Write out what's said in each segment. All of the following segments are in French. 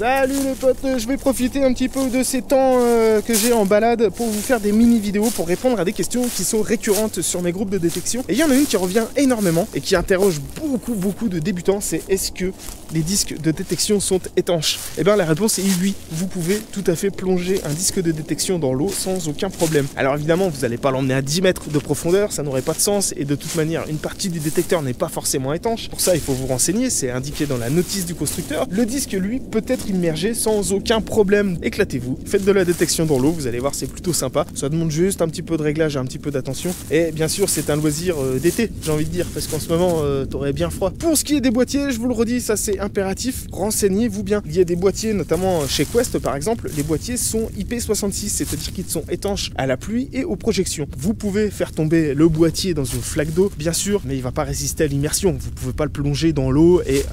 Salut les potes, je vais profiter un petit peu de ces temps que j'ai en balade pour vous faire des mini vidéos pour répondre à des questions qui sont récurrentes sur mes groupes de détection. Et il y en a une qui revient énormément et qui interroge beaucoup de débutants, c'est est-ce que les disques de détection sont étanches? Et bien la réponse est oui, vous pouvez tout à fait plonger un disque de détection dans l'eau sans aucun problème. Alors évidemment vous n'allez pas l'emmener à 10 mètres de profondeur, ça n'aurait pas de sens et de toute manière une partie du détecteur n'est pas forcément étanche. Pour ça il faut vous renseigner, c'est indiqué dans la notice du constructeur. Le disque lui peut être immergé sans aucun problème. Éclatez-vous, faites de la détection dans l'eau, vous allez voir c'est plutôt sympa. Ça demande juste un petit peu de réglage, un petit peu d'attention. Et bien sûr c'est un loisir d'été, j'ai envie de dire, parce qu'en ce moment t'aurais bien froid. Pour ce qui est des boîtiers, je vous le redis, ça c'est impératif, renseignez-vous bien. Il y a des boîtiers, notamment chez Quest par exemple, les boîtiers sont IP66, c'est-à-dire qu'ils sont étanches à la pluie et aux projections. Vous pouvez faire tomber le boîtier dans une flaque d'eau, bien sûr, mais il va pas résister à l'immersion. Vous pouvez pas le plonger dans l'eau et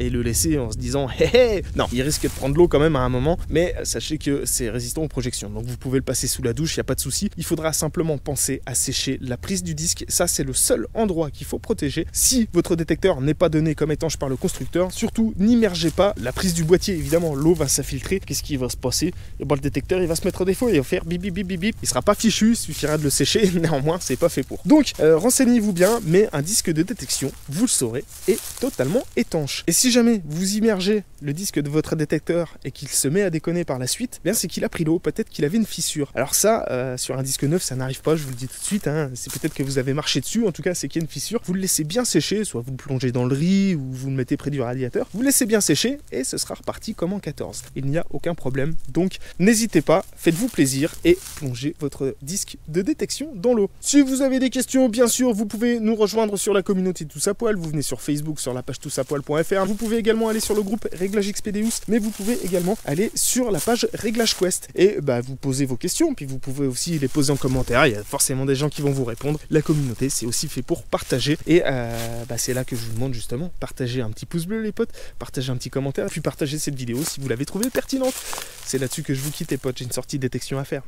le laisser en se disant hé hé. Non, il risque de prendre l'eau quand même à un moment, mais sachez que c'est résistant aux projections. Donc vous pouvez le passer sous la douche, il n'y a pas de souci. Il faudra simplement penser à sécher la prise du disque. Ça, c'est le seul endroit qu'il faut protéger. Si votre détecteur n'est pas donné comme étanche par le constructeur, surtout n'immergez pas la prise du boîtier. Évidemment, l'eau va s'infiltrer. Qu'est-ce qui va se passer? Et bon, le détecteur, il va se mettre au défaut, il va faire bip bip bip bip bip. Il sera pas fichu, il suffira de le sécher. Néanmoins, c'est pas fait pour. Donc, renseignez-vous bien, mais un disque de détection, vous le saurez, est totalement étanche. Et si jamais vous immergez le disque de votre détecteur et qu'il se met à déconner par la suite, bien c'est qu'il a pris l'eau, peut-être qu'il avait une fissure. Alors ça, sur un disque neuf, ça n'arrive pas, je vous le dis tout de suite, hein. C'est peut-être que vous avez marché dessus, en tout cas c'est qu'il y a une fissure. Vous le laissez bien sécher, soit vous le plongez dans le riz ou vous le mettez près du radiateur. Vous le laissez bien sécher et ce sera reparti comme en 14. Il n'y a aucun problème, donc n'hésitez pas, faites-vous plaisir et plongez votre disque de détection dans l'eau. Si vous avez des questions, bien sûr, vous pouvez nous rejoindre sur la communauté Tous à Poil, vous venez sur Facebook, sur la page tousapoil.fr, vous pouvez également aller sur le groupe Réglage Expedéus, mais vous pouvez également aller sur la page Réglage Quest et vous posez vos questions, puis vous pouvez aussi les poser en commentaire, il y a forcément des gens qui vont vous répondre. La communauté, c'est aussi fait pour partager et c'est là que je vous demande justement, partagez un petit pouce bleu les potes, partagez un petit commentaire, puis partagez cette vidéo si vous l'avez trouvée pertinente. C'est là-dessus que je vous quitte les potes, j'ai une sortie de détection à faire.